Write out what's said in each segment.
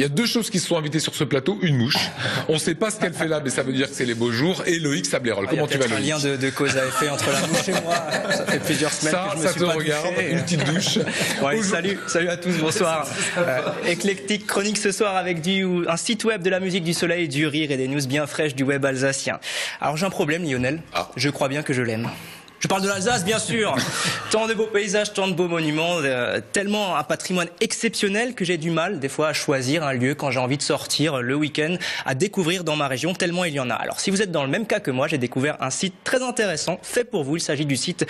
Il y a deux choses qui se sont invitées sur ce plateau. Une mouche. On ne sait pas ce qu'elle fait là, mais ça veut dire que c'est les beaux jours. Et Loïc Sablérol. Comment tu vas, Loïc? Il y a un lien de cause à effet entre la mouche et moi. Ça fait plusieurs semaines que je me suis pas regarde, douché. une petite douche. Ouais, salut à tous, bonsoir. Éclectique chronique ce soir avec un site web de la musique, du soleil, du rire et des news bien fraîches du web alsacien. Alors j'ai un problème, Lionel. Je crois bien que je l'aime. Je parle de l'Alsace, bien sûr. Tant de beaux paysages, tant de beaux monuments, tellement un patrimoine exceptionnel que j'ai du mal, des fois, à choisir un lieu quand j'ai envie de sortir le week-end, à découvrir dans ma région, tellement il y en a. Alors, si vous êtes dans le même cas que moi, j'ai découvert un site très intéressant, fait pour vous. Il s'agit du site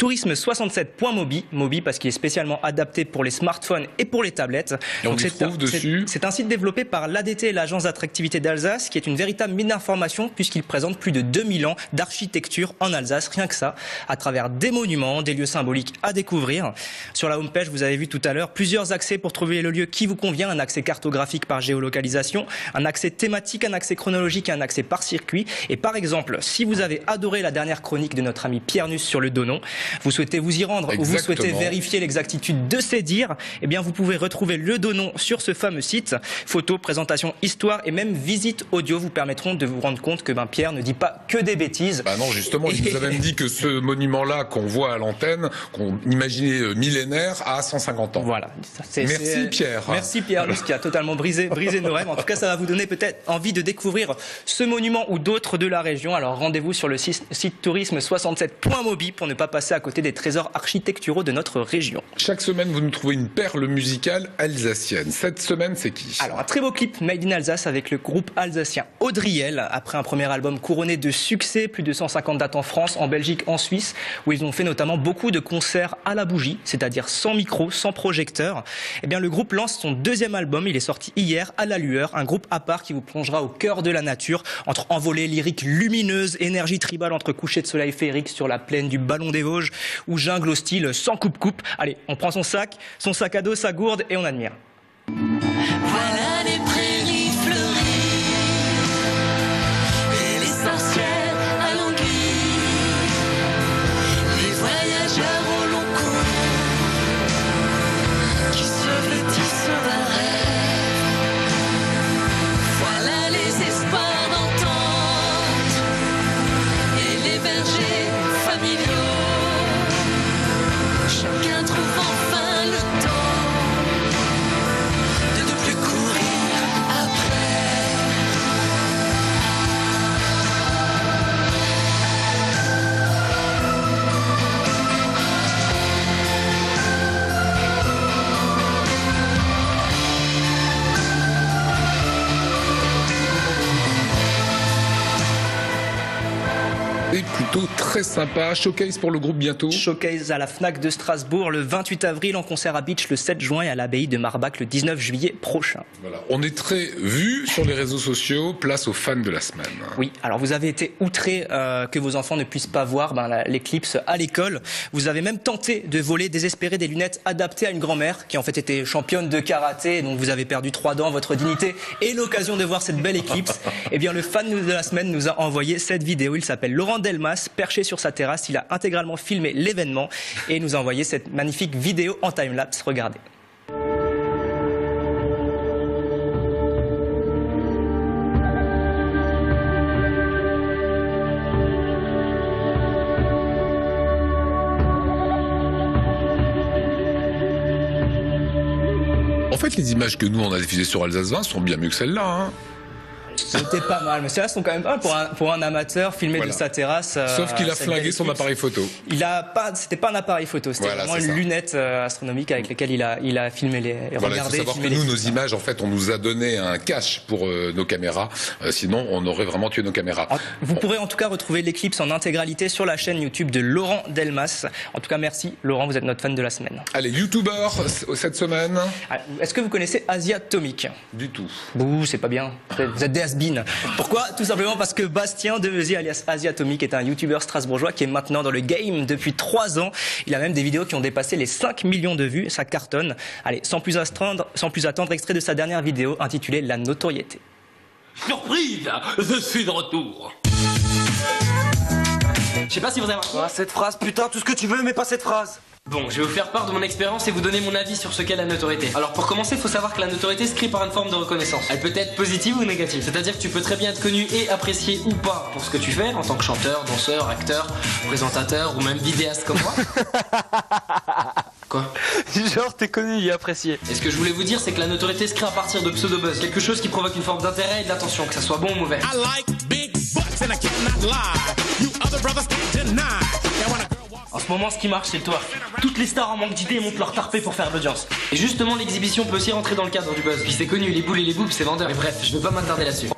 tourisme67.mobi. Mobi parce qu'il est spécialement adapté pour les smartphones et pour les tablettes. Et on y trouve dessus. C'est un site développé par l'ADT, l'Agence d'attractivité d'Alsace, qui est une véritable mine d'informations puisqu'il présente plus de 2000 ans d'architecture en Alsace, rien que ça, à travers des monuments, des lieux symboliques à découvrir. Sur la homepage, vous avez vu tout à l'heure, plusieurs accès pour trouver le lieu qui vous convient, un accès cartographique par géolocalisation, un accès thématique, un accès chronologique et un accès par circuit. Et par exemple, si vous avez adoré la dernière chronique de notre ami Pierre Nuss sur le Donon, vous souhaitez vous y rendre ou vous souhaitez vérifier l'exactitude de ces dires, eh bien vous pouvez retrouver le Donon sur ce fameux site. Photos, présentations, histoire et même visites audio vous permettront de vous rendre compte que Pierre ne dit pas que des bêtises. Bah non, justement, il nous a même dit que ce monument-là qu'on voit à l'antenne, qu'on imaginait millénaire, a 150 ans. Voilà. Merci Pierre. Merci Pierre Nuss qui a totalement brisé nos rêves. En tout cas, ça va vous donner peut-être envie de découvrir ce monument ou d'autres de la région. Alors rendez-vous sur le site tourisme67.mobi pour ne pas passer à côté des trésors architecturaux de notre région. Chaque semaine, vous nous trouvez une perle musicale alsacienne. Cette semaine, c'est qui? Alors un très beau clip Made in Alsace avec le groupe alsacien Audriel. Après un premier album couronné de succès, plus de 150 dates en France, en Belgique, en Suisse, où ils ont fait notamment beaucoup de concerts à la bougie, c'est-à-dire sans micro, sans projecteur. Eh bien, le groupe lance son deuxième album. Il est sorti hier, À la lueur, un groupe à part qui vous plongera au cœur de la nature, entre envolées lyriques lumineuses, énergie tribale entre coucher de soleil féerique sur la plaine du Ballon des Vosges, ou jungle au style sans coupe-coupe. Allez, on prend son sac à dos, sa gourde et on admire. Voilà les prairies fleuries et les sorcières à l'anguille, les voyageurs au long cours qui se vêtissent d'un rêve. Voilà les espoirs d'entente et les bergers familiaux. Chacun trouve enfin le temps de ne plus courir après. Et plutôt très sympa. Showcase pour le groupe bientôt. Showcase à la Fnac de Strasbourg le 28 avril, en concert à Beach le 7 juin et à l'abbaye de Marbach le 19 juillet prochain. Voilà. On est très vus sur les réseaux sociaux. Place aux fans de la semaine. Oui, alors vous avez été outrés que vos enfants ne puissent pas voir l'éclipse à l'école. Vous avez même tenté de voler désespéré des lunettes adaptées à une grand-mère qui en fait était championne de karaté, donc vous avez perdu 3 dents, votre dignité et l'occasion de voir cette belle éclipse. Eh bien le fan de la semaine nous a envoyé cette vidéo. Il s'appelle Laurent Delmas, perché sur sa terrasse. Il a intégralement filmé l'événement et nous a envoyé cette magnifique vidéo en time-lapse. Regardez. En fait, les images que nous, on a diffusées sur Alsace 20 sont bien mieux que celles-là. Hein. C'était pas mal, mais celles-là sont quand même pas pour un amateur filmé de sa terrasse. Sauf qu'il a flingué son appareil photo. C'était pas un appareil photo, c'était vraiment une lunette astronomique avec laquelle il a filmé les. Voilà, il faut savoir que nous, nos images, en fait, on nous a donné un cache pour nos caméras. Sinon, on aurait vraiment tué nos caméras. Vous pourrez en tout cas retrouver l'éclipse en intégralité sur la chaîne YouTube de Laurent Delmas. En tout cas, merci Laurent, vous êtes notre fan de la semaine. Allez, youtubeur cette semaine. Est-ce que vous connaissez Asiatomique? Du tout. Bouh, c'est pas bien. Vous êtes des has-been. Pourquoi? Tout simplement parce que Bastien Devezy alias Asiatomique est un youtubeur strasbourgeois qui est maintenant dans le game depuis 3 ans. Il a même des vidéos qui ont dépassé les 5 millions de vues. Ça cartonne. Allez, sans plus attendre, extrait de sa dernière vidéo intitulée La notoriété. Surprise! Je suis de retour. Je sais pas si vous avez... cette phrase, putain, tout ce que tu veux, mais pas cette phrase. Bon, je vais vous faire part de mon expérience et vous donner mon avis sur ce qu'est la notoriété. Alors pour commencer, il faut savoir que la notoriété se crée par une forme de reconnaissance. Elle peut être positive ou négative. C'est-à-dire que tu peux très bien être connu et apprécié ou pas pour ce que tu fais en tant que chanteur, danseur, acteur, présentateur ou même vidéaste comme moi. Quoi? Genre t'es connu et apprécié. Et ce que je voulais vous dire, c'est que la notoriété se crée à partir de pseudo-buzz. Quelque chose qui provoque une forme d'intérêt et de l'attention, que ça soit bon ou mauvais. I like big butts and I cannot lie. You other brothers can't deny. Now when a girl walks En ce moment, ce qui marche, c'est le twerk. Toutes les stars en manque d'idées montent leur tarpé pour faire de l'audience. Et justement, l'exhibition peut aussi rentrer dans le cadre du buzz. Puis c'est connu, les boules et les boobs, c'est vendeur. Mais bref, je vais pas m'attarder là-dessus.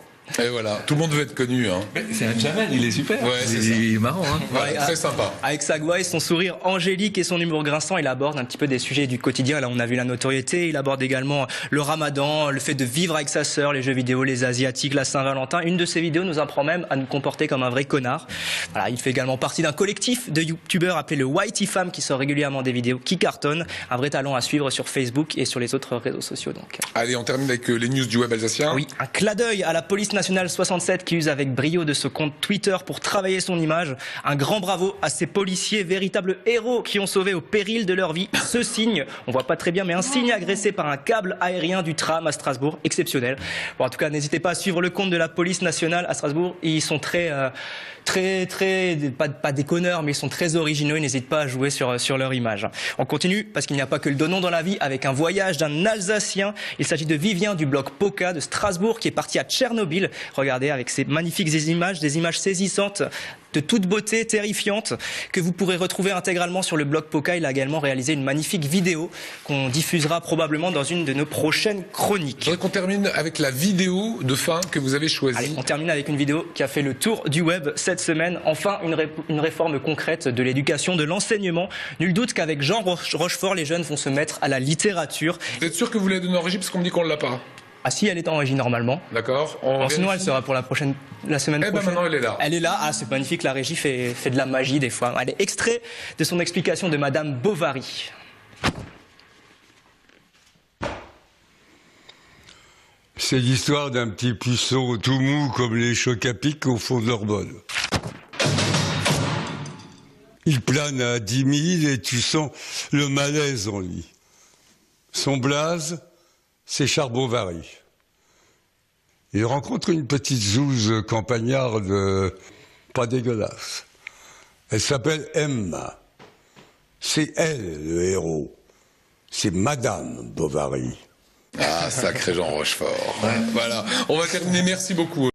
Et voilà, tout le monde veut être connu. Hein. C'est un Jamel, il est super. Ouais, c'est il est marrant. Hein. Voilà, très sympa. Avec sa voix et son sourire angélique et son humour grinçant, il aborde un petit peu des sujets du quotidien. Là, on a vu la notoriété. Il aborde également le ramadan, le fait de vivre avec sa sœur, les jeux vidéo, les asiatiques, la Saint-Valentin. Une de ses vidéos nous apprend même à nous comporter comme un vrai connard. Voilà, il fait également partie d'un collectif de youtubeurs appelé le Whitey Fam qui sort régulièrement des vidéos qui cartonnent. Un vrai talent à suivre sur Facebook et sur les autres réseaux sociaux. Donc. Allez, on termine avec les news du web alsacien. Oui, un clin d'œil à la police nationale 67 qui use avec brio de ce compte Twitter pour travailler son image. Un grand bravo à ces policiers, véritables héros qui ont sauvé au péril de leur vie ce signe. On voit pas très bien, mais un signe agressé par un câble aérien du tram à Strasbourg, exceptionnel. Bon, en tout cas, n'hésitez pas à suivre le compte de la police nationale à Strasbourg. Ils sont très, pas déconneurs, mais ils sont très originaux. Ils n'hésitent pas à jouer sur leur image. On continue parce qu'il n'y a pas que le donnant dans la vie avec un voyage d'un Alsacien. Il s'agit de Vivien du blog Poca de Strasbourg qui est parti à Tchernobyl. Regardez avec ces magnifiques images, des images saisissantes de toute beauté, terrifiante, que vous pourrez retrouver intégralement sur le blog Poca. Il a également réalisé une magnifique vidéo qu'on diffusera probablement dans une de nos prochaines chroniques. Je voudrais qu'on termine avec la vidéo de fin que vous avez choisie. Allez, on termine avec une vidéo qui a fait le tour du web cette semaine. Enfin, une réforme concrète de l'éducation, de l'enseignement. Nul doute qu'avec Jean Rochefort, les jeunes vont se mettre à la littérature. Vous êtes sûr que vous l'avez donnée en régie parce qu'on me dit qu'on ne l'a pas? Ah si, elle est en régie normalement. D'accord. Sinon, elle sera pour la semaine prochaine. Maintenant, elle est là. Elle est là. Ah, c'est magnifique. La régie fait de la magie des fois. Elle est extrait de son explication de Madame Bovary. C'est l'histoire d'un petit puceau tout mou comme les chocs à pic au fond de leur bol. Il plane à 10 000 et tu sens le malaise en lui. Son blaze, c'est Charles Bovary. Il rencontre une petite zouze campagnarde pas dégueulasse. Elle s'appelle Emma. C'est elle le héros. C'est Madame Bovary. Ah, sacré Jean Rochefort. Voilà, on va terminer. Merci beaucoup.